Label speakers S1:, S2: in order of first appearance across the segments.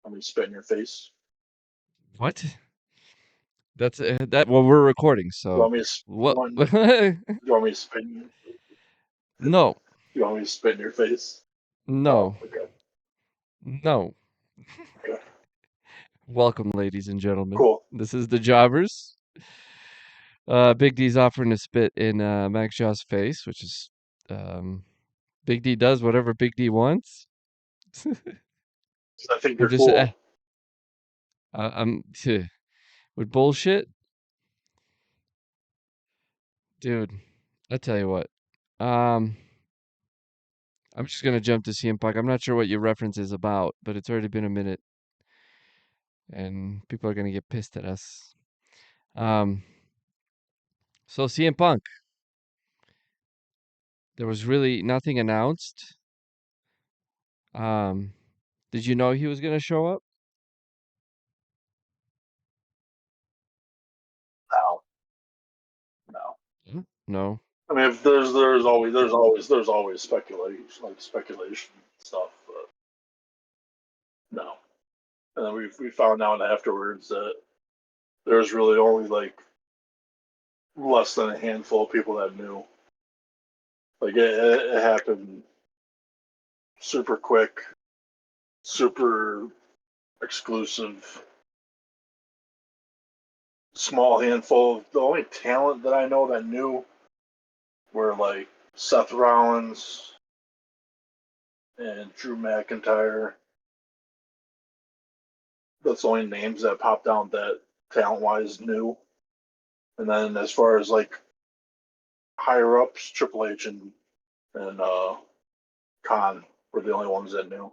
S1: I'm gonna spit in your face.
S2: What? That's that. Well, we're recording,
S1: You
S2: so
S1: want me to
S2: what?
S1: you want me to spit in,
S2: No,
S1: you want me to spit in your face? Oh,
S2: no,
S1: okay.
S2: no.
S1: Okay.
S2: Welcome, ladies and gentlemen.
S1: Cool.
S2: This is the Jawbers. Big D's offering to spit in Max Jaw's face, which is um, Big D does whatever Big D wants.
S1: I think
S2: I'm
S1: you're
S2: just
S1: cool.
S2: I'm with bullshit, dude. I tell you what. Um, I'm just gonna jump to CM Punk. I'm not sure what your reference is about, but it's already been a minute, and people are gonna get pissed at us. Um, so CM Punk, there was really nothing announced. Um, did you know he was gonna show up?
S1: No, no.
S2: No.
S1: I mean, if there's always speculation stuff, but no. And then we found out afterwards that there's really only like less than a handful of people that knew. Like it happened super quick, super exclusive, small handful. The only talent that I know that knew were like Seth Rollins and Drew McIntyre. That's the only names that popped out that talent wise knew. And then as far as like higher ups, Triple H and Khan were the only ones that knew.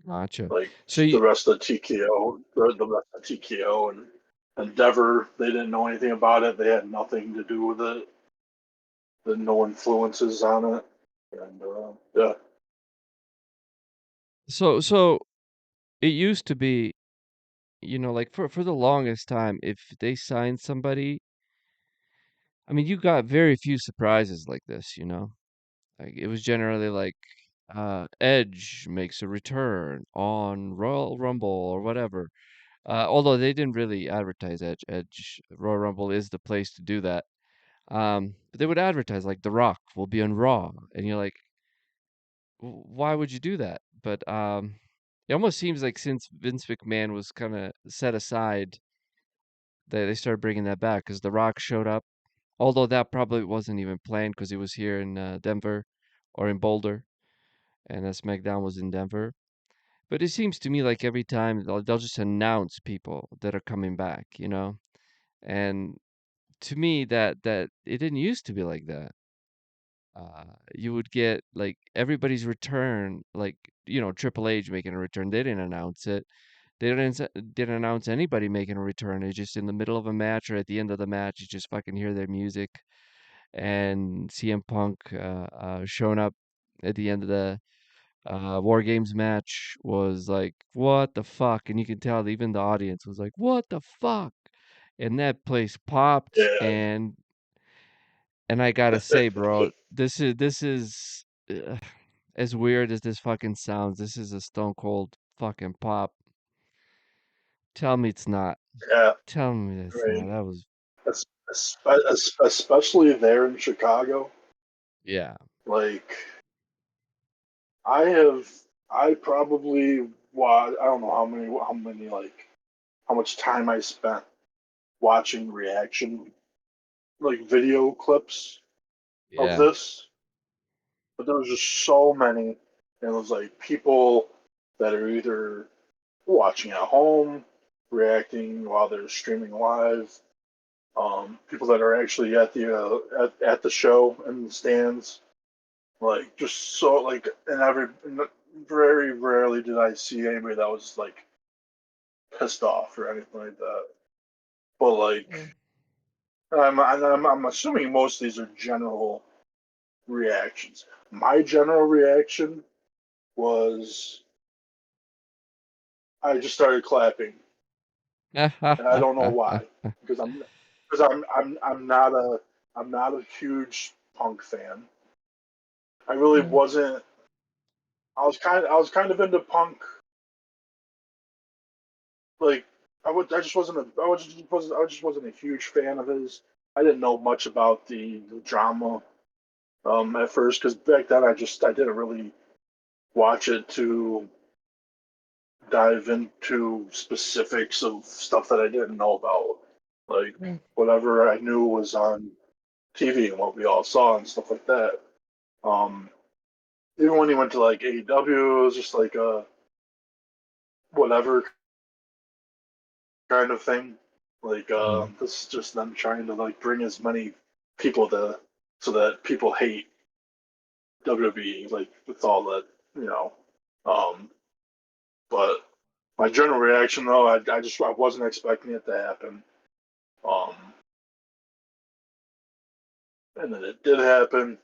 S2: Gotcha.
S1: Like
S2: So
S1: the
S2: you,
S1: rest of TKO, the rest of TKO and Endeavor, they didn't know anything about it. They had nothing to do with it. The no influences on it, and yeah,
S2: so it used to be, like for the longest time, if they signed somebody, I mean, you got very few surprises like this. Like it was generally like Edge makes a return on Royal Rumble or whatever. Although they didn't really advertise Edge. Royal Rumble is the place to do that. But they would advertise like The Rock will be on Raw, and you're like, Why would you do that?" But it almost seems like since Vince McMahon was kind of set aside, they started bringing that back because The Rock showed up. Although that probably wasn't even planned because he was here in Denver or in Boulder, and SmackDown was in Denver. But it seems to me like every time they'll just announce people that are coming back. And to me, that it didn't used to be like that. You would get like everybody's return, like Triple H making a return. They didn't announce it. They didn't announce anybody making a return. It's just in the middle of a match or at the end of the match, you just fucking hear their music. And CM Punk showing up at the end of the War Games match was like, what the fuck? And you can tell even the audience was like, what the fuck? And that place popped,
S1: yeah,
S2: and I gotta say, bro, this is as weird as this fucking sounds. This is a stone cold fucking pop. Tell me it's not.
S1: yeah.
S2: Tell me it's
S1: Right.
S2: not. That was
S1: Especially there in Chicago.
S2: yeah.
S1: Like I have, I probably I don't know how many like how much time I spent watching reaction like video clips of
S2: Yeah.
S1: this, but there was just so many, and it was like people that are either watching at home, reacting while they're streaming live, people that are actually at the show in the stands, like just so like very rarely did I see anybody that was like pissed off or anything like that. But like
S2: Yeah.
S1: I'm assuming most of these are general reactions. My general reaction was I just started clapping, and I don't know why because I'm not a huge Punk fan. I really wasn't. I was kind of into Punk like I just wasn't a I just wasn't a huge fan of his. I didn't know much about the drama at first because back then I didn't really watch it to dive into specifics of stuff that I didn't know about. Like whatever I knew was on TV and what we all saw and stuff like that. Um, Even when he went to like AEW, it was just like a whatever kind of thing. Like
S2: Mm.
S1: this is just them trying to like bring as many people to so that people hate WWE. Like with all that, you know. Um, but my general reaction though, I wasn't expecting it to happen. Um, and then it did happen,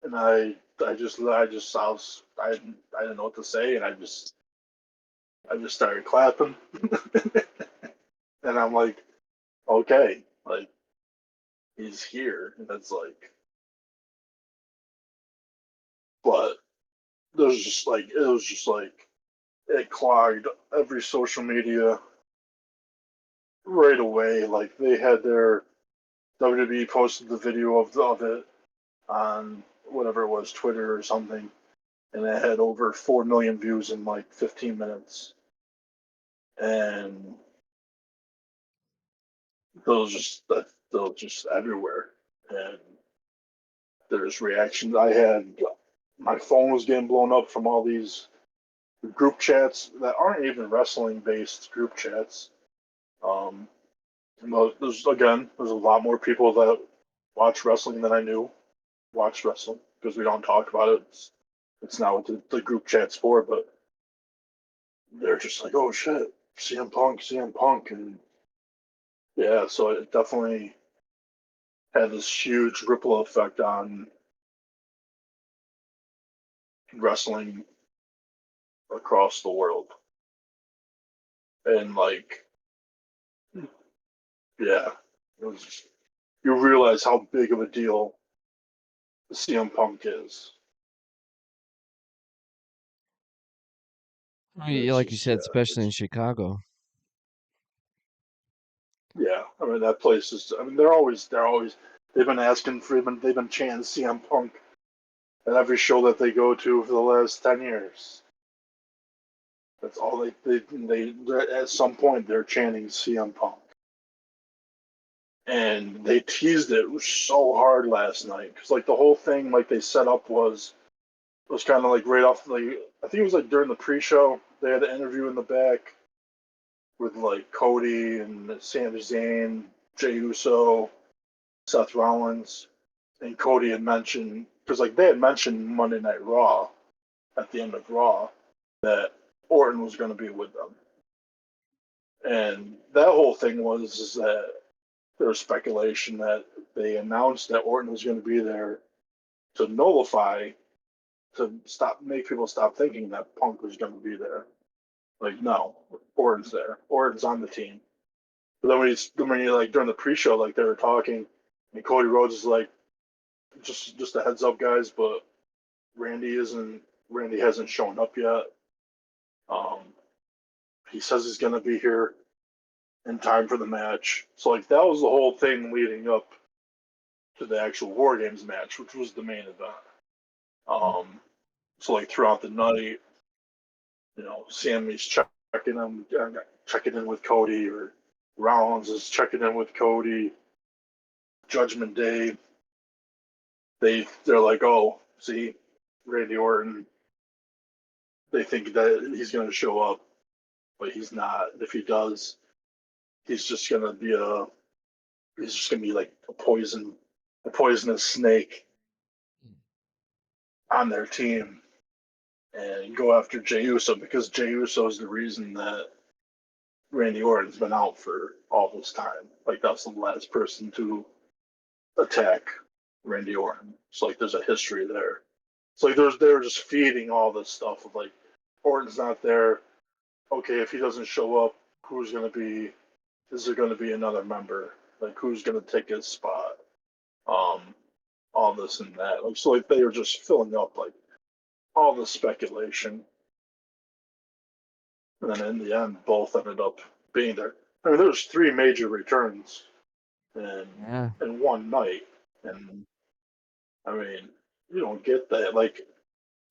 S1: and I didn't know what to say, and I just started clapping, and I'm like, okay, like he's here, and it's like, but it was just like it clogged every social media right away. Like they had their WWE posted the video of it on whatever it was, Twitter or something, and it had over 4 million views in like 15 minutes. And those just everywhere. And there's reactions. I had my phone was getting blown up from all these group chats that aren't even wrestling based group chats. Um, there's a lot more people that watch wrestling than I knew watch wrestling because we don't talk about it. It's not what the group chat's for, but they're just like, oh shit, CM Punk, and yeah, so it definitely had this huge ripple effect on wrestling across the world. And like, yeah, it was just, you realize how big of a deal CM Punk is.
S2: I mean,
S1: It's
S2: like you
S1: just,
S2: said,
S1: yeah,
S2: especially in
S1: it's,
S2: Chicago.
S1: yeah. I mean, that place is. I mean, they've been chanting CM Punk at every show that they go to for the last 10 years. That's all they at some point they're chanting CM Punk. And they teased it so hard last night because like the whole thing like they set up was kind of like right off like I think it was like during the pre-show they had an interview in the back with like Cody and Sami Zayn, Jey Uso, Seth Rollins, and Cody had mentioned because like they had mentioned Monday Night Raw at the end of Raw that Orton was going to be with them, and that whole thing was is that there was speculation that they announced that Orton was going to be there to nullify to make people stop thinking that Punk was going to be there. Like no, Orton's there. Orton's on the team. But then when you like during the pre-show, like they were talking, and Cody Rhodes is like, just a heads up, guys, but Randy isn't. Randy hasn't shown up yet. Um, he says he's going to be here in time for the match. So like that was the whole thing leading up to the actual War Games match, which was the main event. Um, so like throughout the night, Sammy's checking in with Cody, or Rollins is checking in with Cody. Judgment Day, they're like, oh, see, Randy Orton. They think that he's going to show up, but he's not. If he does, he's just going to be like a poisonous snake on their team and go after Jey Uso because Jey Uso is the reason that Randy Orton's been out for all this time. Like that's the last person to attack Randy Orton. So like there's a history there. So like they're just feeding all this stuff of like Orton's not there. Okay, if he doesn't show up, who's gonna be is there gonna be another member? Like who's gonna take his spot? Um all this and that. Like so like they were just filling up like all the speculation. And then in the end both ended up being there. I mean, there's three major returns in
S2: Yeah.
S1: in one night, and I mean, you don't get that. Like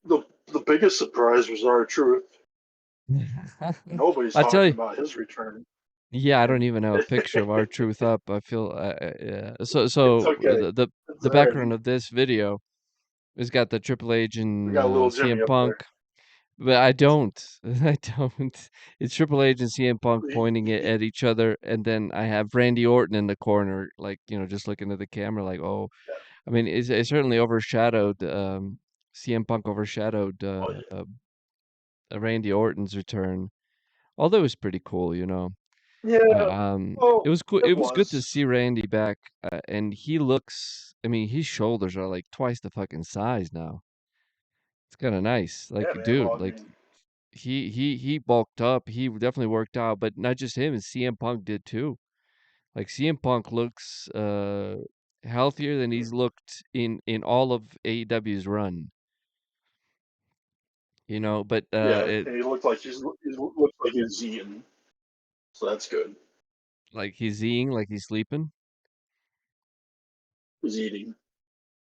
S1: the biggest surprise was our truth. Nobody's
S2: I tell
S1: talking
S2: you,
S1: about his return,
S2: yeah, I don't
S1: and
S2: even have a picture of our truth up. I feel, yeah. So,
S1: it's
S2: so
S1: okay. It's
S2: the
S1: all right.
S2: background of this video has got the Triple H
S1: We
S2: and
S1: got a little Jimmy
S2: CM
S1: up
S2: Punk,
S1: there.
S2: but I don't. I don't. It's Triple H and CM Punk
S1: He,
S2: pointing it
S1: he,
S2: at each other, and then I have Randy Orton in the corner, like, just looking at the camera, like, oh, I mean, it certainly overshadowed, CM Punk overshadowed
S1: oh yeah,
S2: Randy Orton's return. Although it was pretty cool,
S1: yeah.
S2: it
S1: Well,
S2: was cool.
S1: it
S2: It was good to
S1: was.
S2: see Randy back, and he looks. I mean, his shoulders are like twice the fucking size now. It's kind of nice. Like,
S1: Yeah, man. Well,
S2: dude,
S1: I
S2: like
S1: mean,
S2: he bulked up. He definitely worked out, but not just him. And CM Punk did too. Like CM Punk looks healthier than he's looked in all of AEW's run. But
S1: yeah, he looked like he looked like he's eating, so that's good.
S2: like he's eating, like he's sleeping.
S1: He's eating.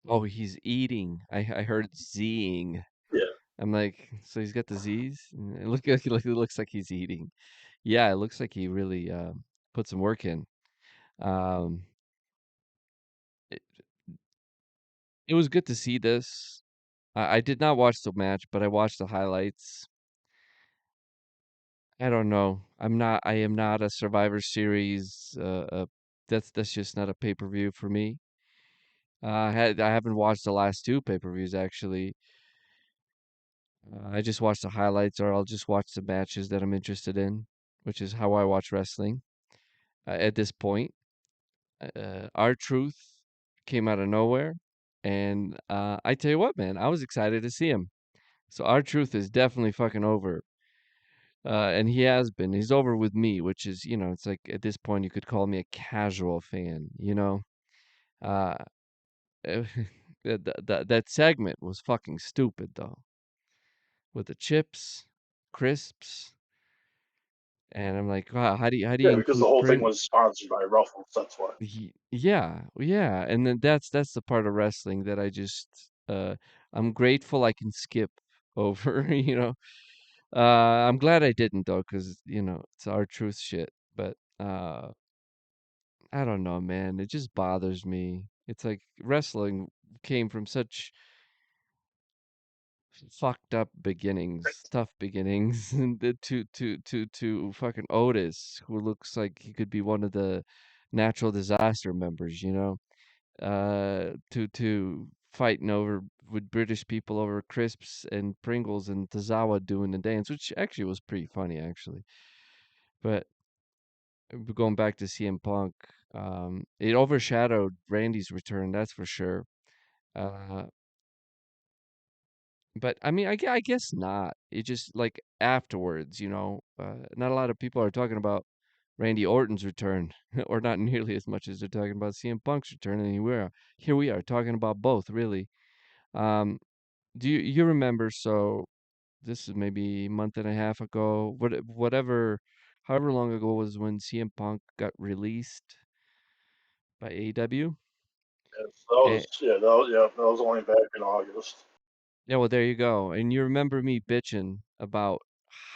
S2: Oh, he's eating. I heard Zing.
S1: Yeah,
S2: I'm like, so he's got the Z's. And it looks like he's eating. Yeah, it looks like he really put some work in. Um, it, it was good to see this. I did not watch the match, but I watched the highlights. I don't know. I am not a Survivor Series. That's just not a pay-per-view for me. I haven't watched the last two pay-per-views actually. I just watch the highlights, or I'll just watch the matches that I'm interested in, which is how I watch wrestling at this point. Our Truth came out of nowhere, and I tell you what, man, I was excited to see him. So Our Truth is definitely fucking over, and he has been. He's over with me, which is, it's like at this point you could call me a casual fan. Uh, that segment was fucking stupid though, with the chips, crisps. And I'm like, wow, how do you
S1: yeah, because the
S2: include
S1: whole thing
S2: Pring?
S1: was sponsored by Ruffles. That's why.
S2: Yeah, yeah, and then that's the part of wrestling that I'm grateful I can skip over. I'm glad I didn't though, because it's our truth shit. But I don't know, man. It just bothers me. It's like wrestling came from such fucked up beginnings, tough beginnings, and to fucking Otis, who looks like he could be one of the natural disaster members, to fighting over with British people over crisps and Pringles and Tozawa doing the dance, which actually was pretty funny, actually. But going back to CM Punk, it overshadowed Randy's return, that's for sure. Uh, But I mean, I guess not. It just like afterwards, not a lot of people are talking about Randy Orton's return, or not nearly as much as they're talking about CM Punk's return. And here we are talking about both, really. Um, do you remember? So this is maybe a month and a half ago, however long ago was when CM Punk got released by AEW.
S1: Yeah, so that was that was only back in August.
S2: Yeah, well, there you go. And you remember me bitching about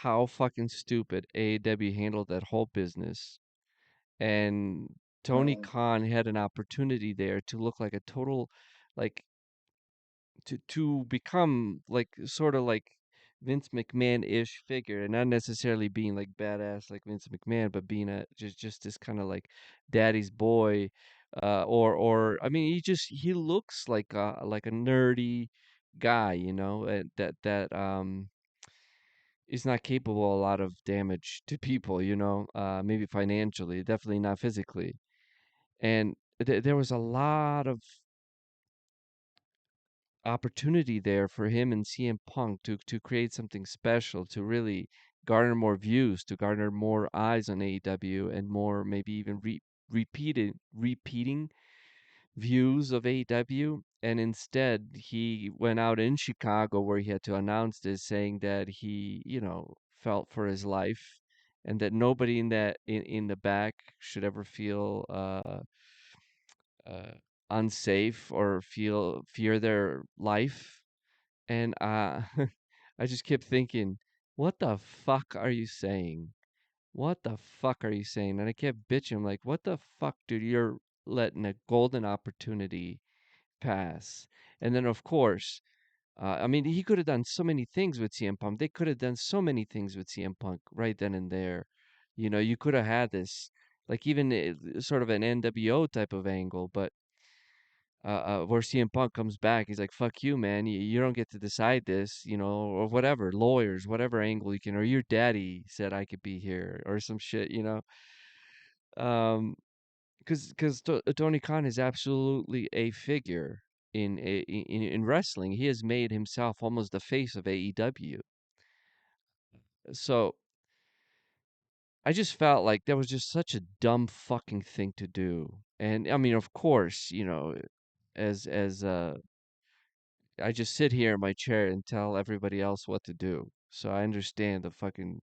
S2: how fucking stupid AEW handled that whole business. And Tony
S1: Mm,
S2: Khan had an opportunity there to look like a total, like, to become like sort of like Vince McMahon-ish figure, and not necessarily being like badass like Vince McMahon, but being a just this kind of like daddy's boy, or I mean, he looks like a nerdy guy, and that is not capable of a lot of damage to people, maybe financially, definitely not physically. And there was a lot of opportunity there for him and CM Punk to create something special, to really garner more views, to garner more eyes on AEW, and more maybe even repeating views of AEW. And instead, he went out in Chicago where he had to announce this, saying that he, felt for his life and that nobody in the back should ever feel uh, unsafe or feel fear their life. And I just kept thinking, what the fuck are you saying? What the fuck are you saying? And I kept bitching, like, what the fuck, dude? You're letting a golden opportunity pass. And then, of course, I mean, he could have done so many things with CM Punk. They could have done so many things with CM Punk right then and there. You know, you could have had this, like, even sort of an NWO type of angle, but where CM Punk comes back, he's like, "Fuck you, man. You don't get to decide this, you know, or whatever. Lawyers, whatever angle you can, or your daddy said I could be here, or some shit, you know." Um, because Tony Khan is absolutely a figure in wrestling. He has made himself almost the face of AEW. So I just felt like that was just such a dumb fucking thing to do. And I mean, of course, you know, as I just sit here in my chair and tell everybody else what to do. So I understand the fucking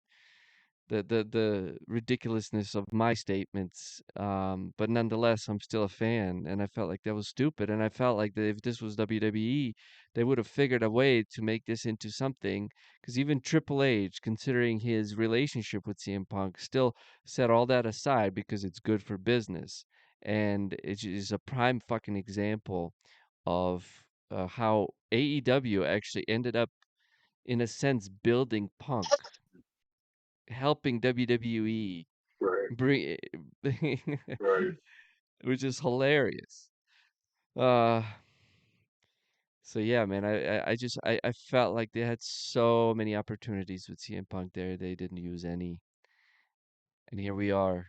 S2: the ridiculousness of my statements. But nonetheless, I'm still a fan, and I felt like that was stupid. And I felt like that if this was WWE, they would have figured a way to make this into something. Because even Triple H, considering his relationship with CM Punk, still set all that aside because it's good for business. And it is a prime fucking example of how AEW actually ended up, in a sense, building Punk, helping WWE
S1: Right,
S2: bring,
S1: right.
S2: which is hilarious. Uh, so yeah, man, I felt like they had so many opportunities with CM Punk there, they didn't use any, and here we are,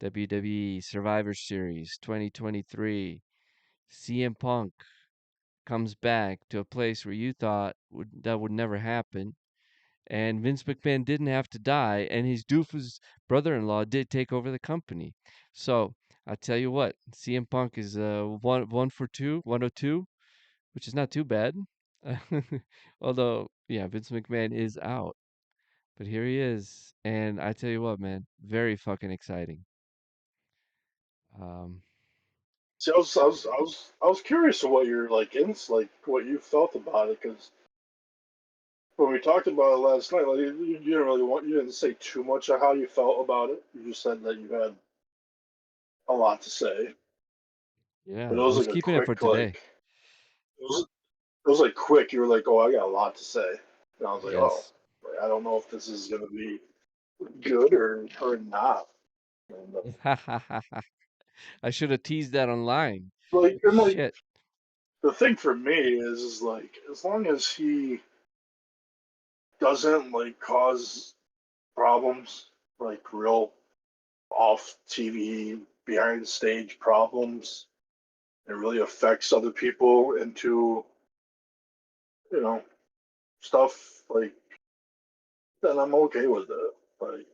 S2: WWE Survivor Series 2023. CM Punk comes back to a place where you thought that would never happen. And Vince McMahon didn't have to die, and his doofus brother-in-law did take over the company. So I tell you what, CM Punk is one for two, 102, which is not too bad. Although, yeah, Vince McMahon is out, but here he is, and I tell you what, man, very fucking exciting. Um,
S1: See, I was curious of what you're like like what you felt about it because when we talked about it last night, like you didn't really you didn't say too much of how you felt about it. You just said that you had a lot to say, but
S2: yeah,
S1: it
S2: I
S1: was
S2: was
S1: like a
S2: keeping it for
S1: quick
S2: today.
S1: it was it was like quick. You were like, oh, I got a lot to say, and I was like, oh,
S2: Yes.
S1: like, I don't know if this is gonna be good or not. And,
S2: I should have teased that online.
S1: like
S2: Shit.
S1: the thing for me is like as long as he doesn't like cause problems, like real off TV, behind the stage problems. It really affects other people into, you know, stuff like then I'm okay with it. Like,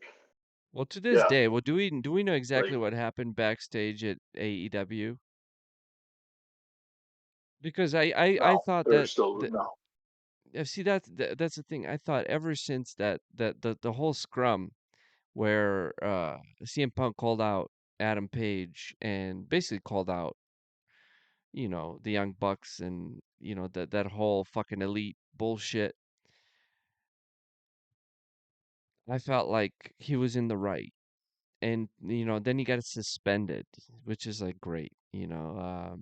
S2: Well, to this
S1: yeah,
S2: day, well, do we know exactly
S1: like
S2: what happened backstage at AEW? Because I
S1: no,
S2: thought
S1: there's
S2: that
S1: still no.
S2: see that's the thing. I thought ever since that the whole scrum where CM Punk called out Adam Page and basically called out, you know, the Young Bucks and, you know, that whole fucking elite bullshit. I felt like he was in the right. And, you know, then he got suspended, which is like great, you know.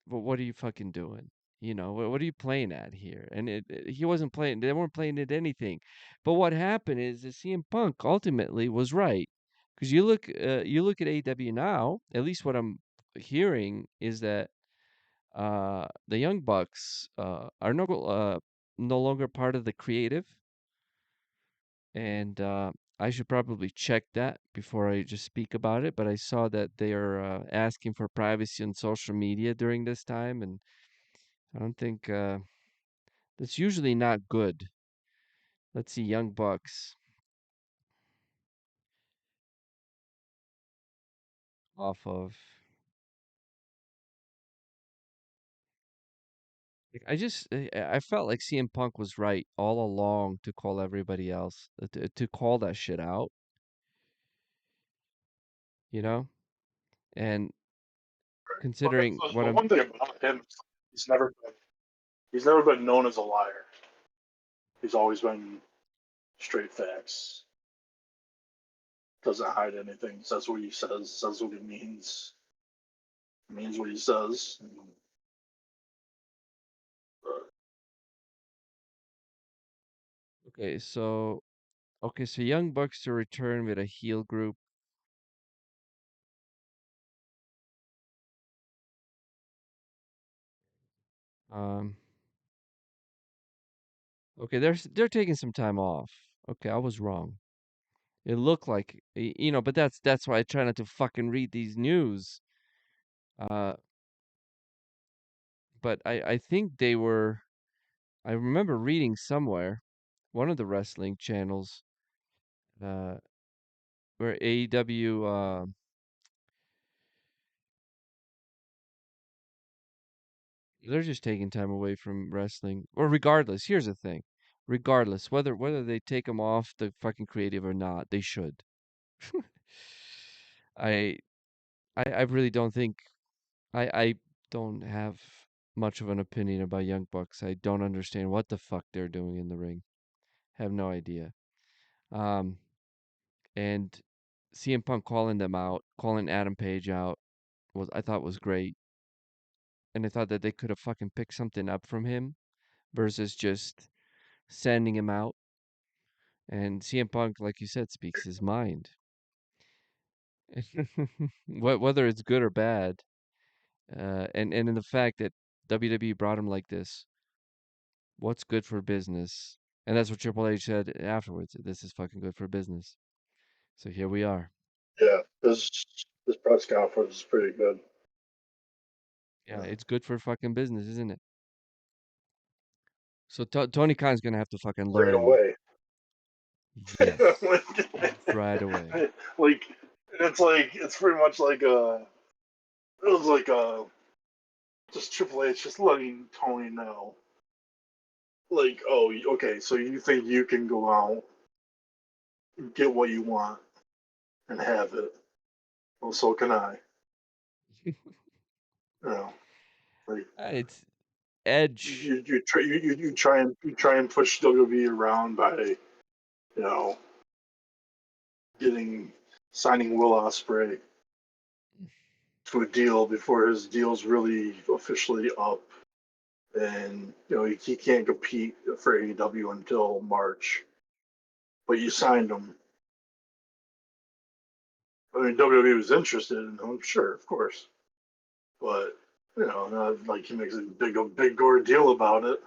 S2: But what are you fucking doing? You know, what are you playing at here? And he wasn't playing, they weren't playing at anything. But what happened is that CM Punk ultimately was right. Because you look at AEW now, at least what I'm hearing is that the Young Bucks are no longer part of the creative. And I should probably check that before I just speak about it. But I saw that they are asking for privacy on social media during this time, and I don't think that's usually not good. Let's see, Young Bucks off of. Like, I felt like CM Punk was right all along to call everybody else to call that shit out. you know? And
S1: But
S2: considering what
S1: the
S2: I'm
S1: one thing about him is he's never been known as a liar. He's always been straight facts. Doesn't hide anything. Says what he says. Says what he means. Means what he says.
S2: okay, so Young Bucks to return with a heel group. Um, okay, they're taking some time off. Okay, I was wrong. It looked like but that's why I try not to fucking read these news. Uh, but I think they were. I remember reading somewhere, one of the wrestling channels, uh, where AEW, they're just taking time away from wrestling. Or regardless, here's the thing. Regardless, whether they take them off the fucking creative or not, they should. I I really don't think I don't have much of an opinion about Young Bucks. I don't understand what the fuck they're doing in the ring. Have no idea. Um, and CM Punk calling them out, calling Adam Page out, was I thought was great. And I thought that they could have fucking picked something up from him versus just sending him out. And CM Punk, like you said, speaks his mind. Whether it's good or bad, and in the fact that WWE brought him like this, what's good for business? And that's what Triple H said afterwards. This is fucking good for business. So here we are.
S1: Yeah, this press conference is pretty good.
S2: Yeah, it's good for fucking business, isn't it? So Tony Khan's gonna have to fucking
S1: Right
S2: learn.
S1: away.
S2: Yes,
S1: like,
S2: right away.
S1: like it's pretty much like it was like just Triple H just letting Tony know, like, oh, okay, so you think you can go out, get what you want, and have it? Well, so can I. You know, like
S2: It's Edge.
S1: you try and push WWE around by know getting signing Will Ospreay to a deal before his deal's really officially up, and he can't compete for AEW until March. But you signed him. I mean, WWE was interested in him, sure, of course, but not like he makes a big gore deal about it,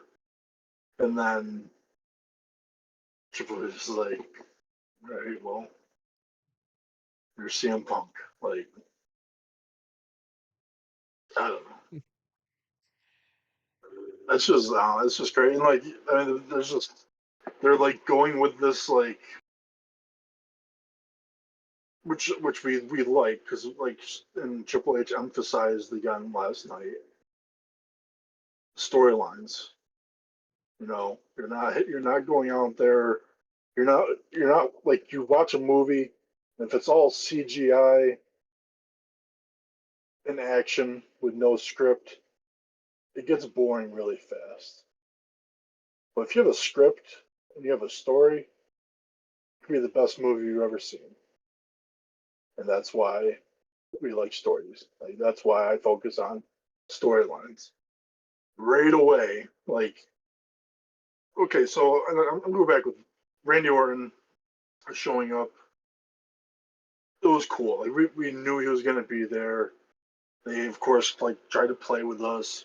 S1: and then Triple H is like, all right, well, you're CM Punk. Like, I don't know. That's just great. And like, I mean, they're like going with this like which we like because like and Triple H emphasized again last night storylines. You're not going out there. You're not like you watch a movie, and if it's all CGI in action with no script, it gets boring really fast. But if you have a script and you have a story, it could be the best movie you've ever seen, and that's why we like stories. Like that's why I focus on storylines right away. Like, okay, so I'm going back with Randy Orton showing up. It was cool. Like we knew he was going to be there. They of course like tried to play with us.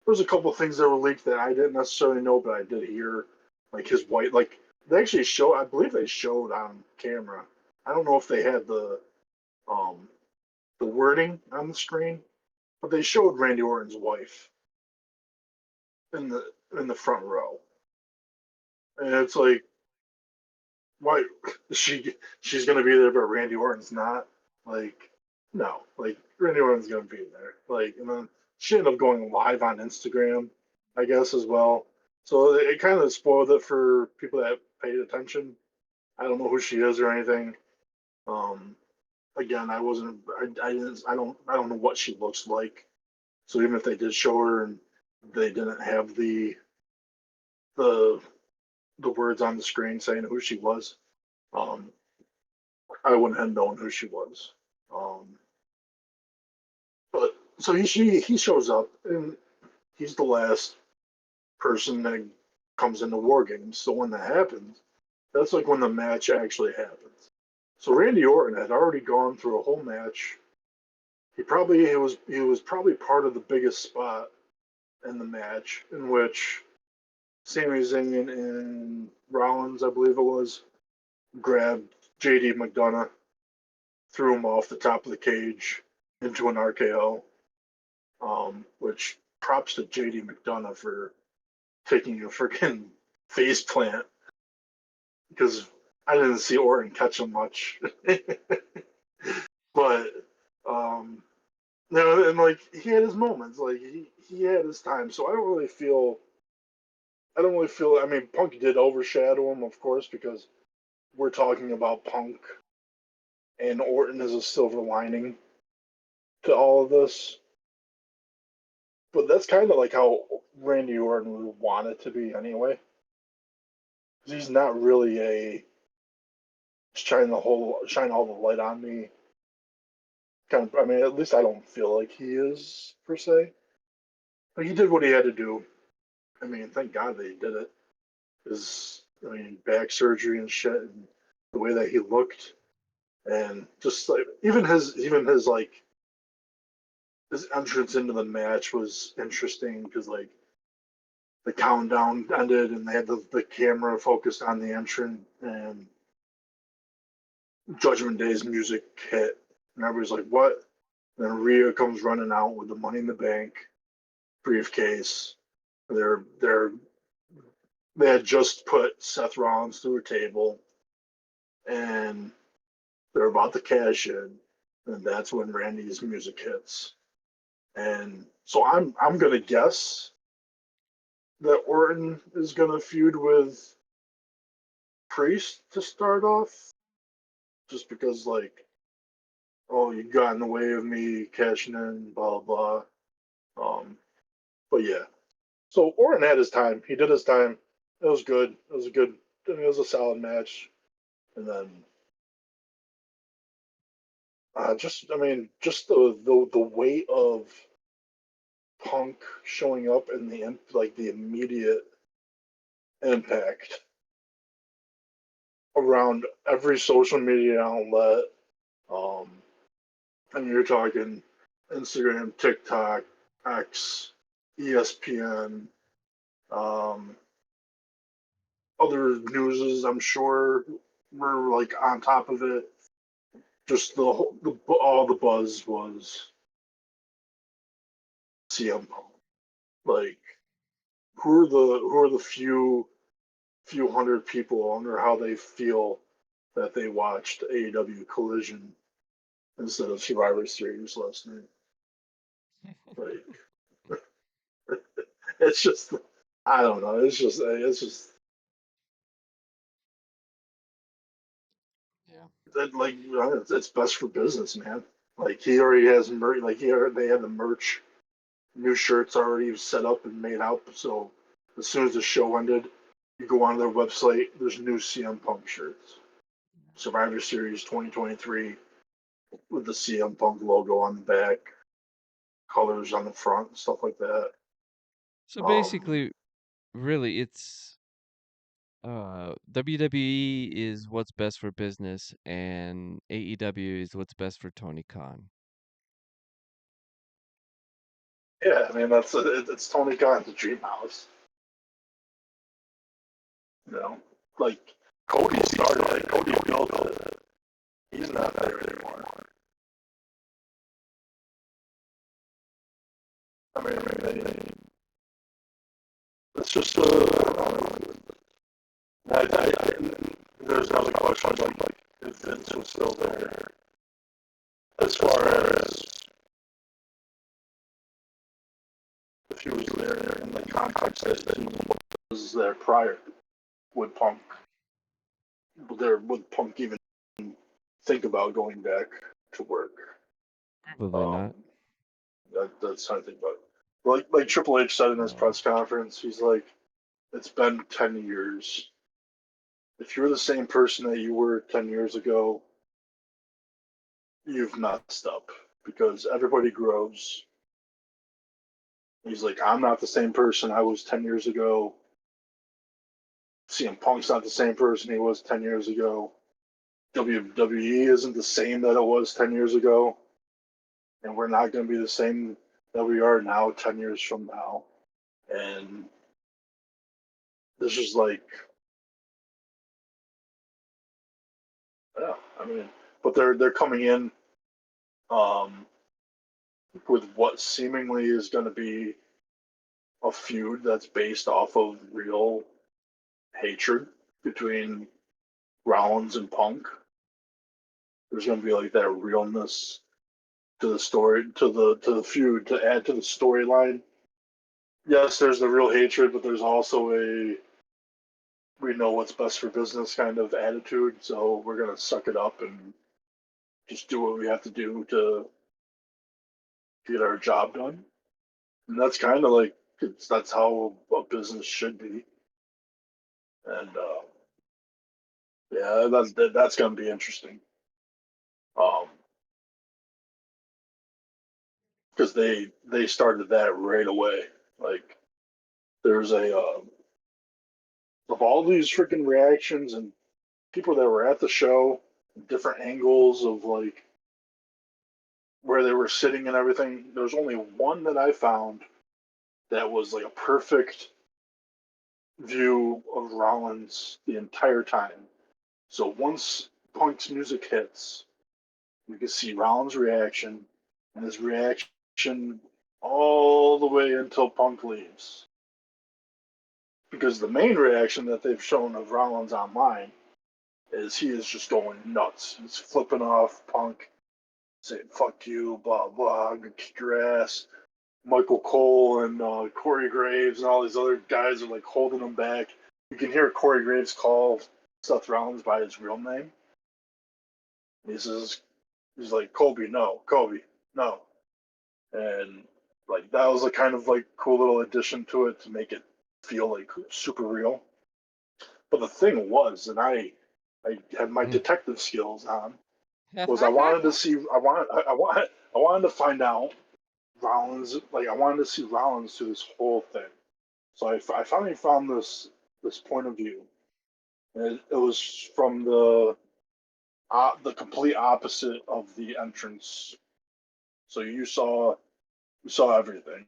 S1: There was a couple of things that were leaked that I didn't necessarily know, but I did hear. Like his white, like they actually show. I believe they showed on camera. I don't know if they had um the wording on the screen, but they showed Randy Orton's wife in the front row, and it's like, why she's gonna be there, but Randy Orton's not. Like, no, like Randy Orton's gonna be there. Like, and then she ended up going live on Instagram, I guess, as well. So it kind of spoiled it for people that paid attention. I don't know who she is or anything. Um, again, I don't know what she looks like. So even if they did show her and they didn't have the the words on the screen saying who she was, um, I wouldn't have known who she was. Um, but so he shows up and he's the last person that comes into War Games. So when that happens, that's like when the match actually happens. So Randy Orton had already gone through a whole match. He was probably part of the biggest spot in the match in which Sami Zayn and Rollins, I believe it was, grabbed JD McDonough, threw him off the top of the cage into an RKO. Which props to JD McDonough for taking a freaking face plant because I didn't see Orton catch him much. But um, no, and like he had his moments, like he had his time. So I don't really feel. I mean, Punk did overshadow him, of course, because we're talking about Punk and Orton as a silver lining to all of this. But that's kind of like how Randy Orton would want it to be anyway. He's not really a shine all the light on me kind of. I mean, at least I don't feel like he is per se. But he did what he had to do. I mean, thank God that he did it. His, I mean, back surgery and shit, and the way that he looked, and just like even his like his entrance into the match was interesting because like the countdown ended and they had the camera focused on the entrance and Judgment Day's music hit and everybody's like, what? And then Rhea comes running out with the Money in the Bank briefcase. They're they had just put Seth Rollins through a table, and they're about to cash in, and that's when Randy's music hits. And so I'm gonna guess that Orton is gonna feud with Priest to start off, just because like, oh, you got in the way of me cashing in, blah blah blah. But yeah, so Orton had his time. He did his time. It was good. It was a good. I mean, it was a solid match. And then just I mean, just the weight of Punk showing up and the immediate impact around every social media outlet. Um, and you're talking Instagram, TikTok, X, ESPN, um, other newses. I'm sure were like on top of it. Just all the buzz was CM Punk. Like who are the few hundred people, I wonder how they feel that they watched AEW Collision instead of Survivor Series last night. Like, it's just, I don't know. It's just
S2: Yeah.
S1: like it's best for business, man. Like he already has merch. They had the merch, new shirts already set up and made out. So as soon as the show ended, you go on their website. There's new CM Punk shirts. Survivor Series 2023 with the CM Punk logo on the back, colors on the front, stuff like that.
S2: So
S1: Um,
S2: basically, really, it's WWE is what's best for business, and AEW is what's best for Tony Khan.
S1: yeah, I mean it's Tony Khan's dream house. You know, like Cody started it, Cody built it. He's not there anymore. It's just there's another question like if Vince was still there. As far as if he was there in the context that he was there prior, would Punk would Punk even think about going back? to work.
S2: Probably not.
S1: Um, that's something, but like Triple H said in his
S2: Oh.
S1: press conference, he's like, it's been 10 years. If you're the same person that you were 10 years ago, you've messed up because everybody grows. He's like, I'm not the same person I was 10 years ago. CM Punk's not the same person he was 10 years ago. WWE isn't the same that it was 10 years ago, and we're not going to be the same that we are now 10 years from now. And this is like, yeah, I mean, but they're coming in um, with what seemingly is going to be a feud that's based off of real hatred between Rollins and Punk. There's going to be like that realness to the story, to the feud, to add to the storyline. Yes, there's the real hatred, but there's also a we know what's best for business kind of attitude. So we're gonna suck it up and just do what we have to do to get our job done. And that's kind of like that's how a business should be. And yeah, that's gonna be interesting. Um, because they started that right away. Like there's a of all these freaking reactions and people that were at the show, different angles of like where they were sitting and everything. There's only one that I found that was like a perfect view of Rollins the entire time. So once Punk's music hits, you can see Rollins' reaction and his reaction all the way until Punk leaves. Because the main reaction that they've shown of Rollins online is he is just going nuts. He's flipping off Punk, saying "fuck you," blah blah, I'm gonna kick your ass. Michael Cole and Corey Graves and all these other guys are like holding him back. You can hear Corey Graves call Seth Rollins by his real name. He says, he's like, Kobe, no, Kobe, no. And like that was a kind of like cool little addition to it to make it feel like super real. But the thing was, and I had my detective skills on, was I wanted to see I wanted to find out Rollins, like I wanted to see Rollins through this whole thing. So I finally found this point of view. And it was from the complete opposite of the entrance. So you saw everything.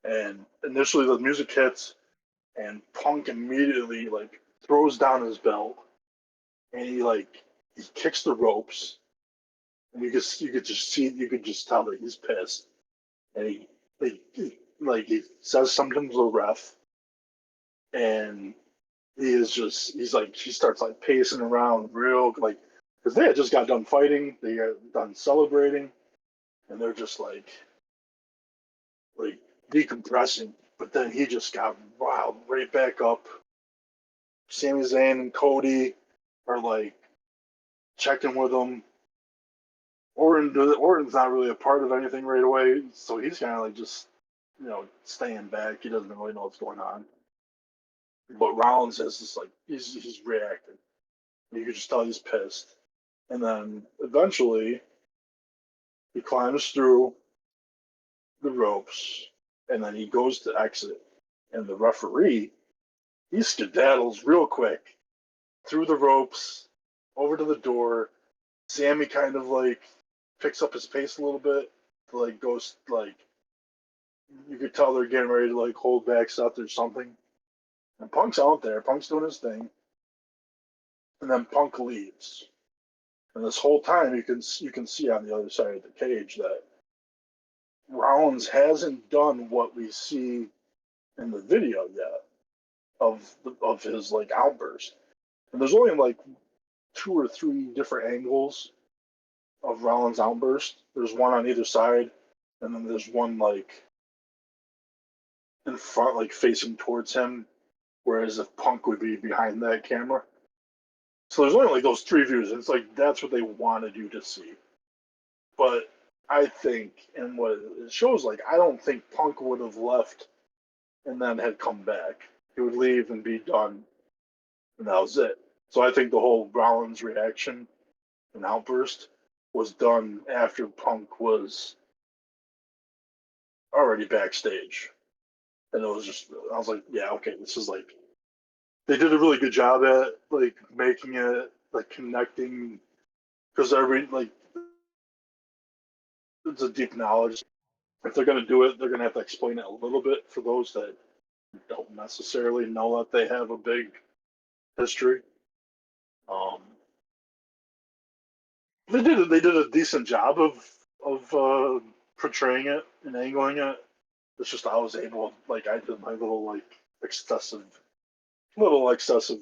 S1: And initially the music hits, and Punk immediately like throws down his belt, and he kicks the ropes, and you could just tell that he's pissed, and he says something to the ref, and he starts like pacing around real like because they had just got done fighting, they got done celebrating, and they're just like decompressing. But then he just got wild right back up. Sami Zayn and Cody are like checking with him. Orton's not really a part of anything right away, so he's kind of like just staying back. He doesn't really know what's going on. But Rollins is just like he's reacting. You can just tell he's pissed. And then eventually he climbs through the ropes, and then he goes to exit. And the referee, he skedaddles real quick through the ropes, over to the door. Sammy kind of like picks up his pace a little bit, like goes like you could tell they're getting ready to like hold back Seth or something. And Punk's out there, Punk's doing his thing, and then Punk leaves. And this whole time you can see on the other side of the cage that Rollins hasn't done what we see in the video yet of his like outburst. And there's only like two or three different angles of Rollins' outburst. There's one on either side, and then there's one like in front, like facing towards him, whereas if Punk would be behind that camera. So there's only like those three views, and it's like that's what they wanted you to see. But I think, and what it shows, like, I don't think Punk would have left and then had come back. He would leave and be done, and that was it. So I think the whole Rollins reaction and outburst was done after Punk was already backstage. And it was just, I was like, yeah, okay, this is like, they did a really good job at, like, making it, like, connecting, because every, like, it's a deep knowledge. If they're going to do it, they're going to have to explain it a little bit for those that don't necessarily know that they have a big history. Um, they did a decent job of portraying it and angling it. It's just I was able, like, I did my little excessive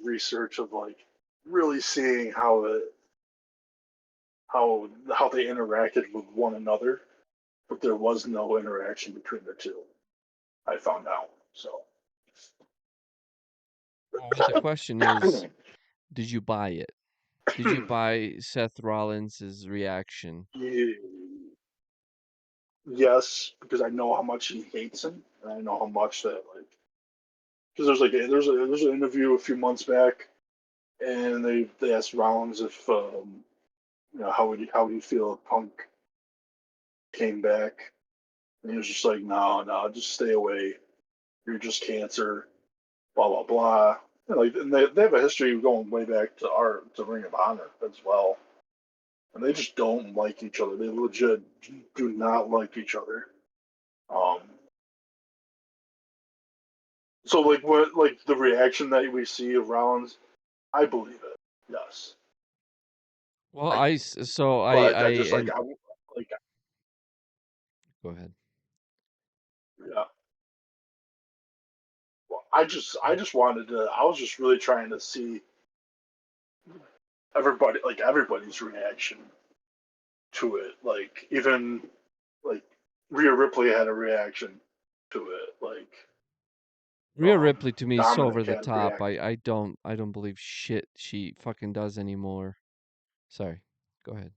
S1: research of, like, really seeing how they interacted with one another, but there was no interaction between the two. I found out. So
S2: Well, the question is, did you buy it? Did you buy Seth Rollins' reaction?
S1: yes, because I know how much he hates him, and I know how much that, like, because there's an interview a few months back, and they asked Rollins if how would you feel if Punk came back, and he was just like, no, just stay away. You're just cancer. Blah blah blah. And they have a history of going way back to Ring of Honor as well, and they just don't like each other. They legit do not like each other. Um, so, like, what, like, the reaction that we see of Rollins, I believe it. Yes,
S2: Well,
S1: I do.
S2: so
S1: But
S2: I
S1: I just, like,
S2: and
S1: like,
S2: go ahead.
S1: yeah. Well, I just wanted to. I was just really trying to see everybody's reaction to it. Like, even, like, Rhea Ripley had a reaction to it. Like,
S2: Rhea Ripley to me is so over
S1: Dominic
S2: the
S1: had
S2: top.
S1: react.
S2: I don't believe shit she fucking does anymore. Sorry. Go ahead.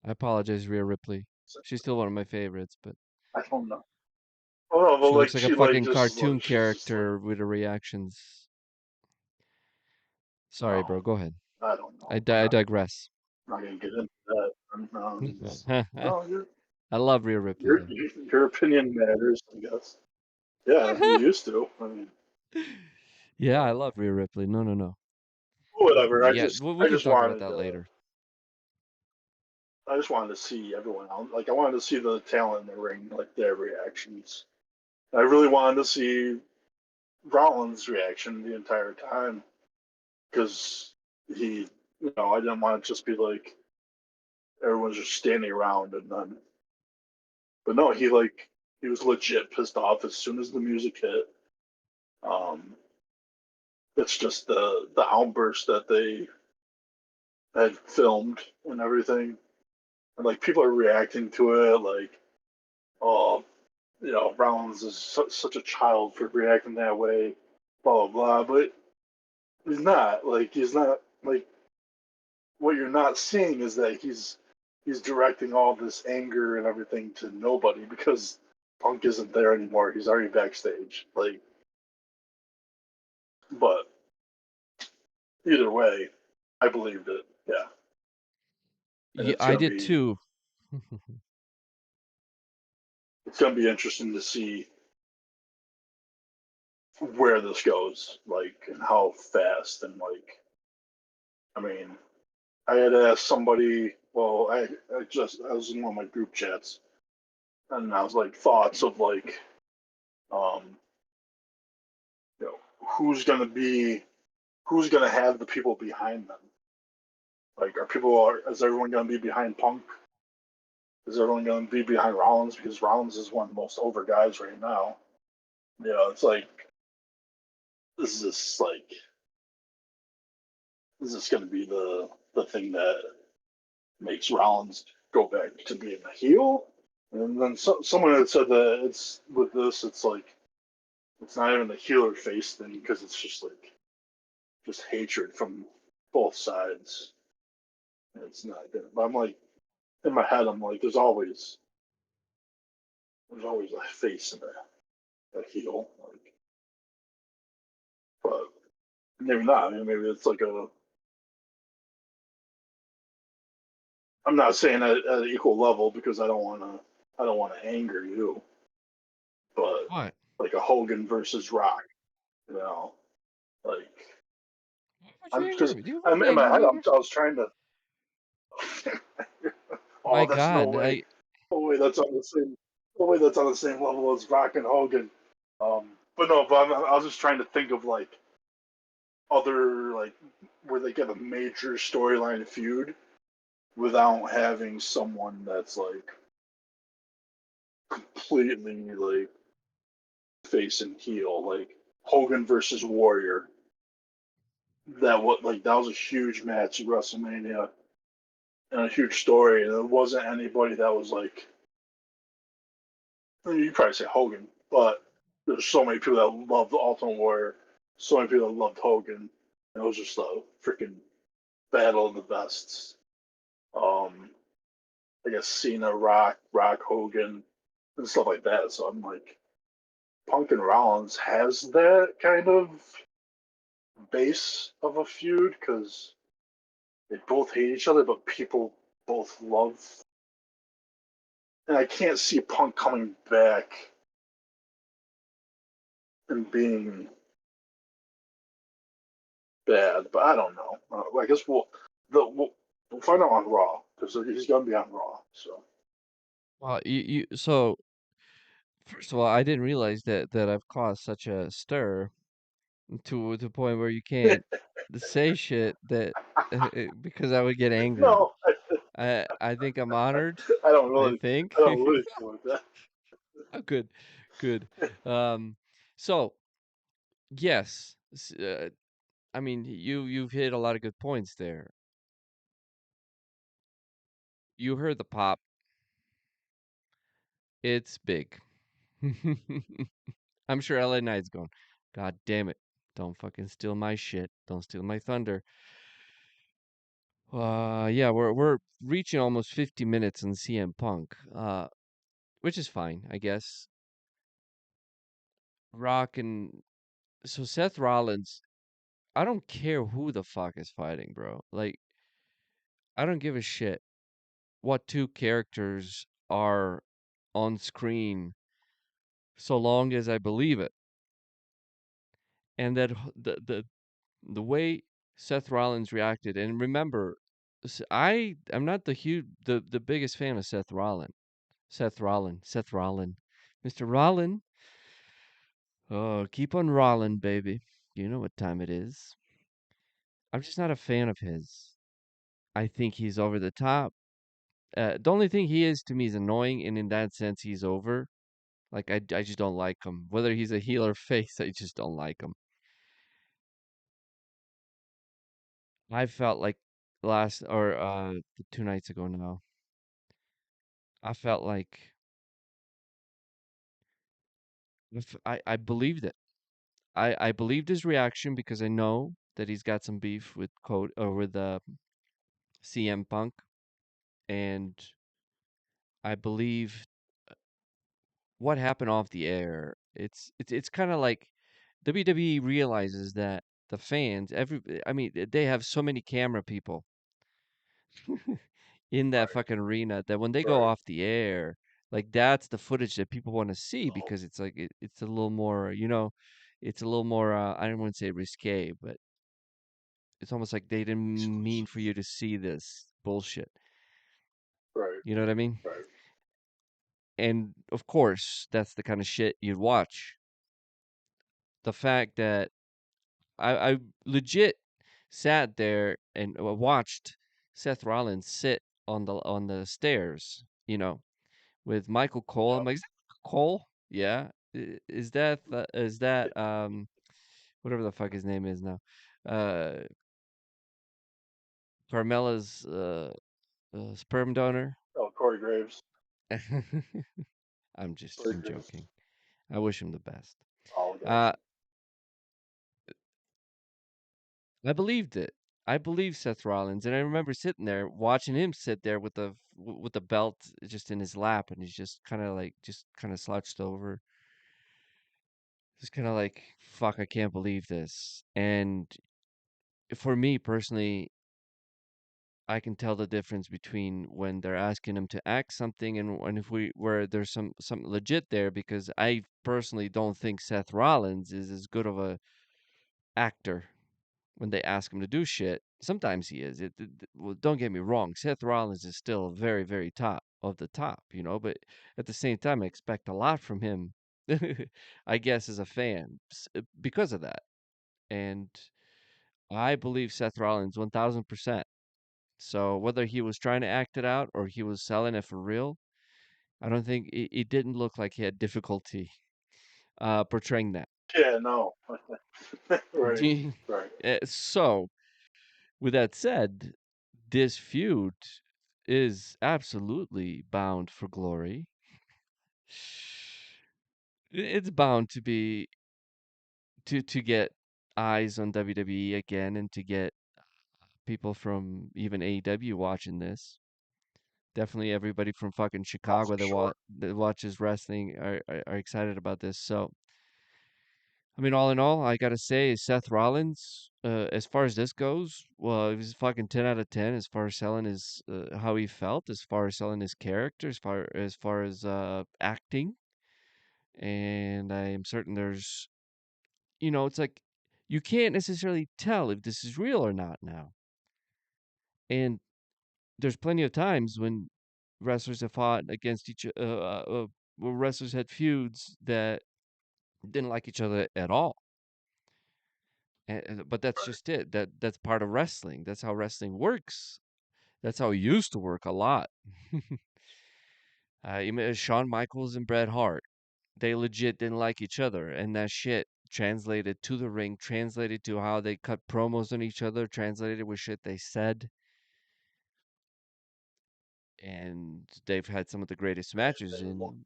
S2: I apologize, Rhea Ripley. She's still one of my favorites, but
S1: I don't know. Oh no, but,
S2: she looks
S1: like,
S2: like a
S1: she, like,
S2: fucking
S1: just,
S2: cartoon
S1: like, she's just like,
S2: character with her reactions. Sorry,
S1: oh,
S2: bro. Go ahead.
S1: I don't know.
S2: I digress.
S1: I'm not gonna get into that. No,
S2: I love Rhea Ripley
S1: your
S2: though.
S1: your opinion matters, I guess. Yeah, you used to. I mean,
S2: Yeah, I
S1: but
S2: love Rhea Ripley. No, no, no.
S1: whatever.
S2: Yeah, we can talk about that later.
S1: I just wanted to see everyone else. Like, I wanted to see the talent in the ring, like, their reactions. I really wanted to see Rollins' reaction the entire time because I didn't want to just be like everyone's just standing around and then. But no, he was legit pissed off as soon as the music hit. Um, it's just the outburst that they had filmed and everything, and, like, people are reacting to it like, oh, Rollins is such a child for reacting that way, blah blah blah. But he's not like, what you're not seeing is that he's directing all this anger and everything to nobody because Punk isn't there anymore. He's already backstage. Like, but either way, I believed it. Yeah, and
S2: Yeah, I did too.
S1: it's gonna be interesting to see where this goes, like, and how fast, and, like, I mean, I had asked somebody. Well, I was in one of my group chats, and I was like, thoughts of, like, um, you know, who's gonna have the people behind them. Like, is everyone gonna be behind Punk? Is everyone gonna be behind Rollins because Rollins is one of the most over guys right now? It's like, this is like this is gonna be the thing that makes Rollins go back to being a heel. And then someone had said that it's with this, it's like it's not even the heel or face thing because it's just like just hatred from both sides. And it's not good. But I'm like, in my head, I'm like, there's always a face in a heel, like, but maybe not. I mean, maybe it's like a. I'm not saying at an equal level because I don't want to anger you, but
S2: What?
S1: like a Hogan versus Rock, you know, like
S2: Why would you
S1: I'm
S2: anger
S1: just
S2: me? Do you want
S1: I'm
S2: to
S1: in my
S2: anger
S1: head.
S2: me or
S1: I
S2: something?
S1: was trying to.
S2: My
S1: Oh, that's no
S2: God,
S1: way.
S2: I
S1: No way. That's on the same. No way. That's on the same level as Rock and Hogan. But no. But I was just trying to think of like other like where they get a major storyline feud without having someone that's like completely like face and heel, like Hogan versus Warrior. That was a huge match at WrestleMania and a huge story, and it wasn't anybody that was like. I mean, you probably say Hogan, but there's so many people that loved the Ultimate Warrior, so many people that loved Hogan. And it was just a freaking battle of the bests. Um, I guess Cena, Rock, Hogan, and stuff like that. So I'm like, Punk and Rollins has that kind of base of a feud because they both hate each other, but people both love. And I can't see Punk coming back and being bad, but I don't know. I guess we'll find out on Raw because he's gonna be on Raw. So
S2: well, so first of all, I didn't realize that I've caused such a stir to the point where you can't say shit that because I would get angry.
S1: no,
S2: I think I'm honored.
S1: I don't
S2: I
S1: really,
S2: think.
S1: I don't really feel like that.
S2: Oh, good, good. Um, so yes, I mean you've hit a lot of good points there. You heard the pop. It's big. I'm sure LA Knight's going, God damn it. Don't fucking steal my shit. Don't steal my thunder. Yeah, we're reaching almost 50 minutes on CM Punk. Which is fine, I guess. Rock and so Seth Rollins, I don't care who the fuck is fighting, bro. Like, I don't give a shit what two characters are on screen so long as I believe it. And that the way Seth Rollins reacted, and remember, I'm not the biggest fan of Seth Rollins. Seth Rollins, Mr. Rollins. Oh, keep on rolling, baby. You know what time it is. I'm just not a fan of his. I think he's over the top. The only thing he is to me is annoying, and in that sense, he's over. Like I just don't like him. Whether he's a heel or face, I just don't like him. I felt like last or 2 nights ago now. I felt like I believed it. I believed his reaction because I know that he's got some beef with Code or with CM Punk, and I believe what happened off the air. It's kind of like WWE realizes that the fans, I mean, they have so many camera people in that
S1: Right,
S2: fucking arena that when they go
S1: right.
S2: off the air, like that's the footage that people want to see
S1: So,
S2: because it's like it's a little more, it's a little more. I don't want to say risque, but it's almost like they didn't mean
S1: exclusive.
S2: for you to see this bullshit.
S1: Right,
S2: You know what I mean?
S1: right.
S2: And of course, that's the kind of shit you'd watch. The fact that I legit sat there and watched Seth Rollins sit on the stairs, with Michael Cole. I'm
S1: Yep.
S2: like, is that Michael Cole? Yeah. Is that whatever the fuck his name is now? Uh, Carmella's sperm donor.
S1: Oh, Corey Graves. Corey
S2: I'm
S1: Graves.
S2: joking. I wish him the best.
S1: All guys.
S2: Uh, I believed it. I believe Seth Rollins, and I remember sitting there watching him sit there with the belt just in his lap, and he's just kind of slouched over, just kind of like, fuck, I can't believe this. And for me personally, I can tell the difference between when they're asking him to act something and when if we where there's some legit there, because I personally don't think Seth Rollins is as good of a actor when they ask him to do shit. Sometimes he is. Well, don't get me wrong. Seth Rollins is still very, very top of the top, but at the same time, I expect a lot from him, I guess, as a fan because of that. And I believe Seth Rollins 1000%. So whether he was trying to act it out or he was selling it for real, I don't think it didn't look like he had difficulty portraying that.
S1: Yeah, no.
S2: Do
S1: Right,
S2: you-
S1: right.
S2: so, with that said, this feud is absolutely bound for glory. It's bound to be to get eyes on WWE again and to get people from even AEW watching this. Definitely everybody from fucking
S1: Oh,
S2: Chicago
S1: for sure.
S2: that watches wrestling are excited about this. So, I mean, all in all, I gotta say, Seth Rollins, as far as this goes, well, it was fucking 10 out of 10 as far as selling his how he felt, as far as selling his character, as far as acting, and I am certain there's, it's like you can't necessarily tell if this is real or not now, and there's plenty of times when wrestlers have fought against where wrestlers had feuds that didn't like each other at all. But that's
S1: Right.
S2: just it. That's part of wrestling. That's how wrestling works. That's how it used to work a lot. Even Shawn Michaels and Bret Hart, they legit didn't like each other, and that shit translated to the ring, translated to how they cut promos on each other, translated with shit they said, and they've had some of the greatest matches
S1: They want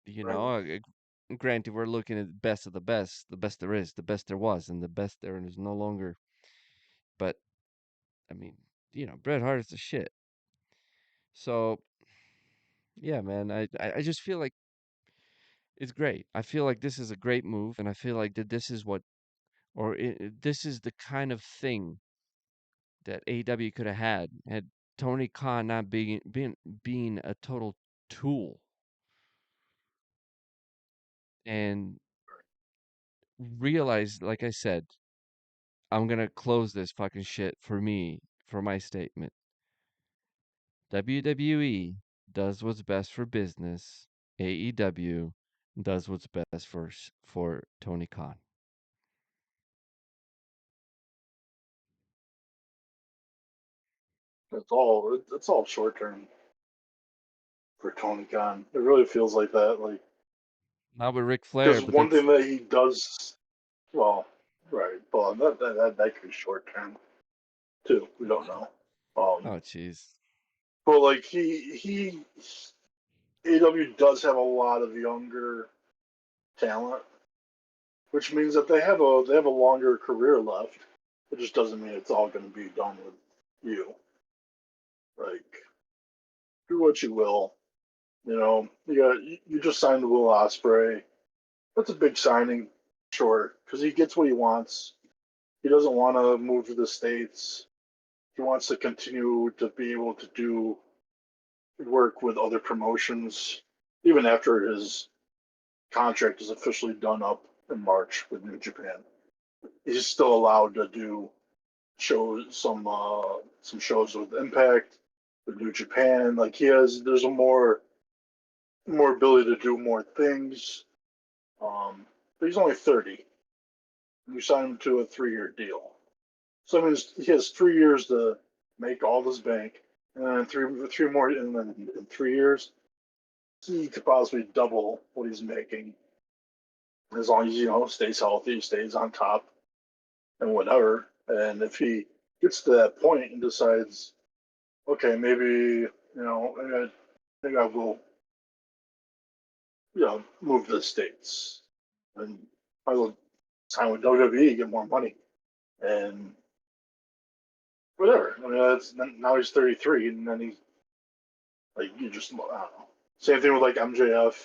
S2: in,
S1: right.
S2: granted, we're looking at the best, the best there is, the best there was, and the best there is no longer. But I mean, Bret Hart is the shit. So yeah, man, I just feel like it's great. I feel like this is a great move, and I feel like that this is what, or this is the kind of thing that AEW could have had Tony Khan not being a total tool and realize, like I said, I'm gonna close this fucking shit for my statement. WWE does what's best for business. AEW does what's best for Tony Khan.
S1: It's all short term for Tony Khan. It really feels like that. Like
S2: Not with Ric Flair,
S1: because
S2: but
S1: one
S2: that's
S1: thing that he does well, right, well that could be short term too. We don't know.
S2: oh jeez.
S1: But like he AW does have a lot of younger talent, which means that they have a longer career left. It just doesn't mean it's all going to be done with you. Like do what you will. You just signed Will Osprey. That's a big signing, sure, because he gets what he wants. He doesn't want to move to the states. He wants to continue to be able to do work with other promotions, even after his contract is officially done up in March with New Japan. He's still allowed to do some shows with Impact, with New Japan. Like there's a more ability to do more things. But he's only 30. You sign him to a 3-year deal. So that means he has 3 years to make all this bank, and then three more, and then in 3 years, he could possibly double what he's making as long as stays healthy, stays on top, and whatever. And if he gets to that point and decides, okay, maybe I will, move to the states, and I will sign with WWE, get more money, and whatever. I mean, now he's 33, and then he's like, you just, I don't know. Same thing with like MJF,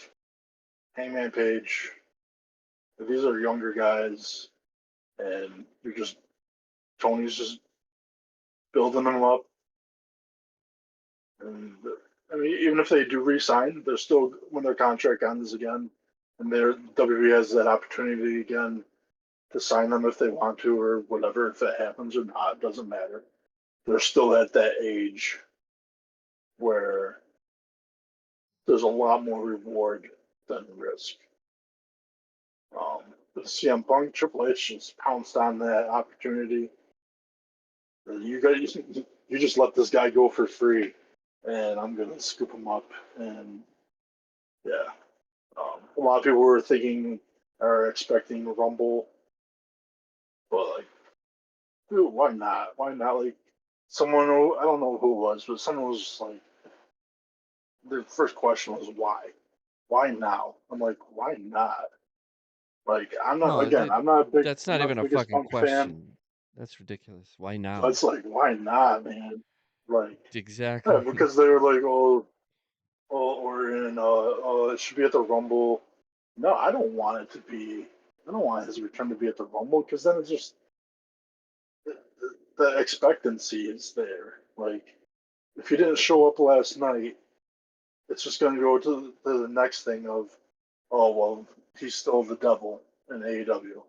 S1: Hangman Page. These are younger guys, and you're just Tony's just building them up. And I mean, even if they do re-sign, they're still when their contract ends again, and their WWE has that opportunity again to sign them if they want to or whatever. If that happens or not, doesn't matter. They're still at that age where there's a lot more reward than risk. With CM Punk, Triple H just pounced on that opportunity. You just let this guy go for free, and I'm gonna scoop him up. And yeah, a lot of people were thinking or expecting Rumble, but like, dude, why not? Why not? Like, someone I don't know who it was, but someone was just like, the first question was why? Why now? I'm like, why not? Like, I'm not
S2: No,
S1: again.
S2: that's
S1: I'm
S2: not
S1: not
S2: even
S1: the
S2: a
S1: biggest
S2: fucking
S1: Punk fan,
S2: question. That's ridiculous. Why
S1: but
S2: now?
S1: it's like, why not, man? Like, yeah,
S2: Exactly.
S1: because they were like, or in it should be at the Rumble. No, I don't want it to be. I don't want his return to be at the Rumble because then it's just the expectancy is there. Like, if he didn't show up last night, it's just going to go to the next thing of, oh well, he's still the devil in AEW.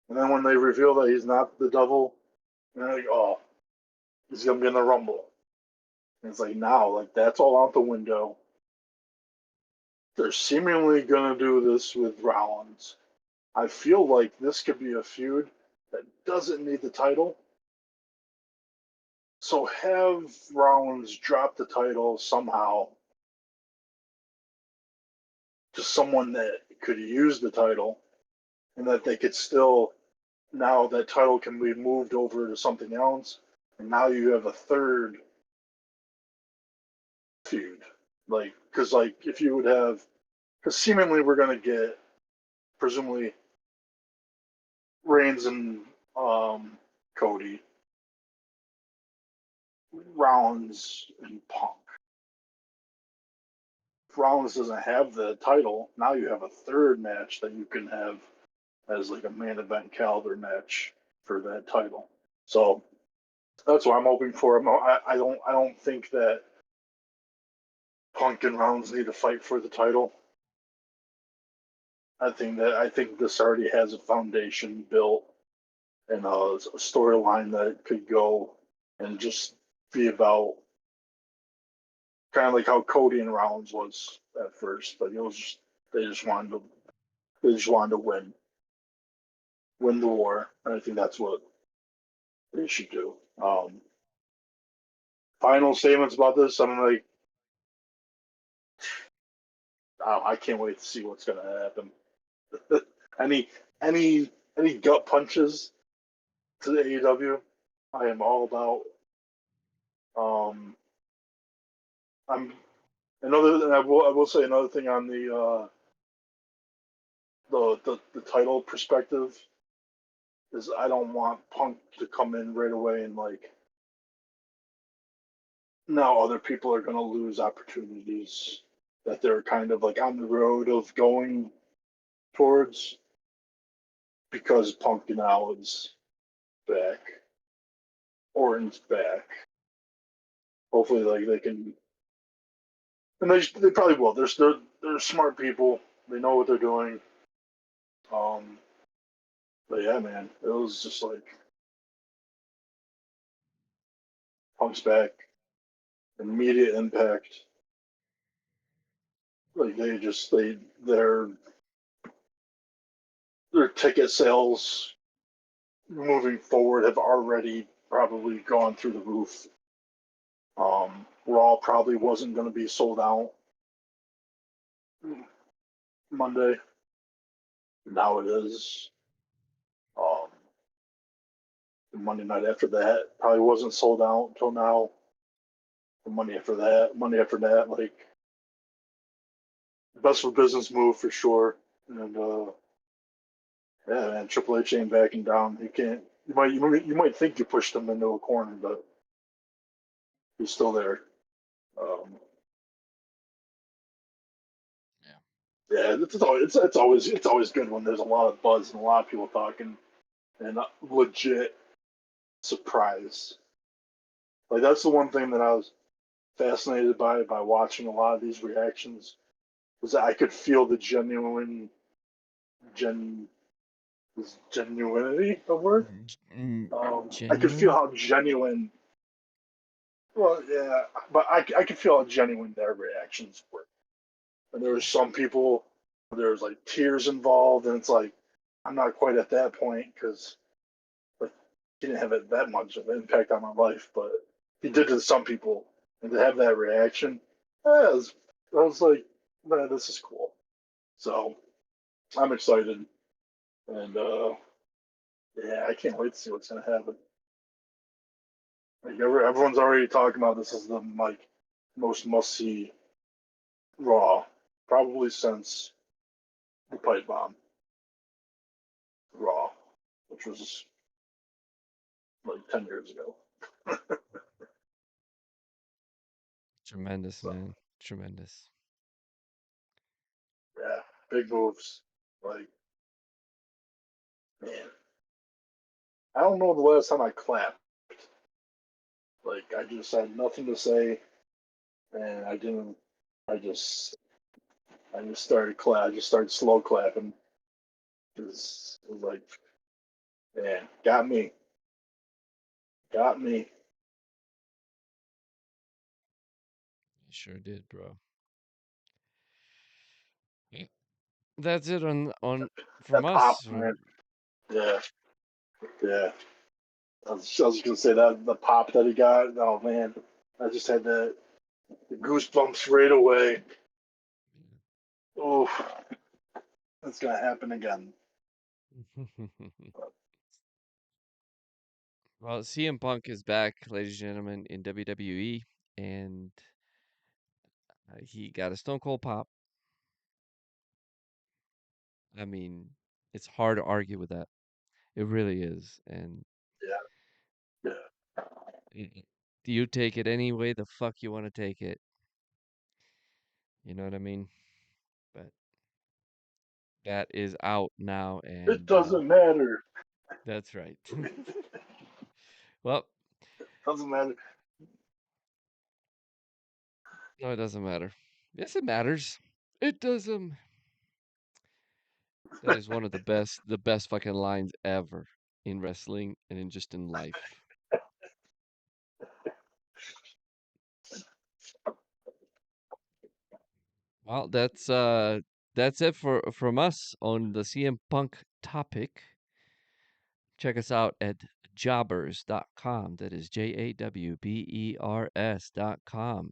S1: And then when they reveal that he's not the devil, they're like, oh, he's going to be in the Rumble. And it's like now, like that's all out the window. They're seemingly going to do this with Rollins. I feel like this could be a feud that doesn't need the title. So have Rollins drop the title somehow to someone that could use the title and that they could still, now that title can be moved over to something else. And now you have a third feud. Like, because, like, if you would have, because seemingly we're going to get, presumably, Reigns and Cody, Rollins and Punk. If Rollins doesn't have the title, now you have a third match that you can have as like a main event caliber match for that title. So that's what I'm hoping for. I don't think that Punk and Rollins need to fight for the title. I think this already has a foundation built and a storyline that could go and just be about kind of like how Cody and Rollins was at first, but it was just they just wanted to win the war, and I think that's what they should do. Final statements about this. I'm like, oh, I can't wait to see what's going to happen. any any gut punches to the AEW, I am all about. Um, I'm another. And I will say another thing on the title perspective is I don't want Punk to come in right away and like now other people are going to lose opportunities that they're kind of like on the road of going towards because Punk now is back, Orton's back. Hopefully, like they can, and they probably will. They're smart people. They know what they're doing. Um, but yeah, man, it was just like Punk's back, immediate impact. Like their their ticket sales moving forward have already probably gone through the roof. Raw probably wasn't going to be sold out Monday. Now it is. Um, the Monday night after that probably wasn't sold out until now. The Monday after that, like best for business move for sure. And yeah, man, Triple H ain't backing down. You can't. You might think you pushed him into a corner, but He's still there. Um,
S2: Yeah.
S1: yeah, it's always good when there's a lot of buzz and a lot of people talking and legit surprise. Like that's the one thing that I was fascinated by watching a lot of these reactions was that I could feel the gen is genuinity a word? I could feel
S2: Genuine?
S1: how genuine. Well, yeah, but I could feel how genuine their reactions were. And there were
S2: Yeah.
S1: some people, there was like tears involved, and it's like I'm not quite at that point because like he didn't have it that much of an impact on my life, but he did to some people, and to have that reaction, I was like, man, this is cool. So I'm excited, and yeah, I can't wait to see what's gonna happen. Like everyone's already talking about this as the like most must see Raw, probably since the pipe bomb Raw, which was like 10 years ago.
S2: Tremendous,
S1: So
S2: man. Tremendous.
S1: yeah, big moves. Like man, I don't know the last time I clapped. Like I just had nothing to say, and I didn't. I just I just started clap. I just started slow clapping. It was like, man, got me.
S2: You sure did, bro. Yeah. That's it on from
S1: That pop,
S2: us.
S1: man. Yeah, yeah. I was gonna say that the pop that he got. Oh man, I just had the goosebumps right away. Oh, that's gonna happen again.
S2: Well, CM Punk is back, ladies and gentlemen, in WWE, and he got a Stone Cold pop. I mean, it's hard to argue with that. It really is. And
S1: Yeah, yeah.
S2: you take it any way the fuck you want to take it. You know what I mean? But that is out now,
S1: It
S2: and
S1: doesn't matter.
S2: that's right. Well,
S1: Doesn't matter.
S2: no, it doesn't matter. Yes, it matters. It does. That is one of the best fucking lines ever in wrestling and in just in life. Well, that's it for from us on the CM Punk topic. Check us out at jawbers.com. That is JAWBERS.com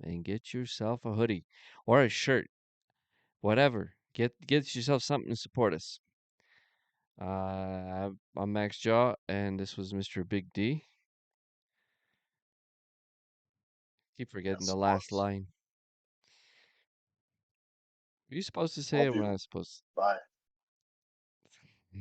S2: and get yourself a hoodie or a shirt, whatever. Get yourself something to support us. I'm Max Jaw, and this was Mr. Big D. Keep forgetting the
S1: Yes,
S2: last
S1: boss.
S2: line. Were you supposed to say
S1: Love
S2: it when I
S1: you.
S2: was supposed
S1: Bye.
S2: to?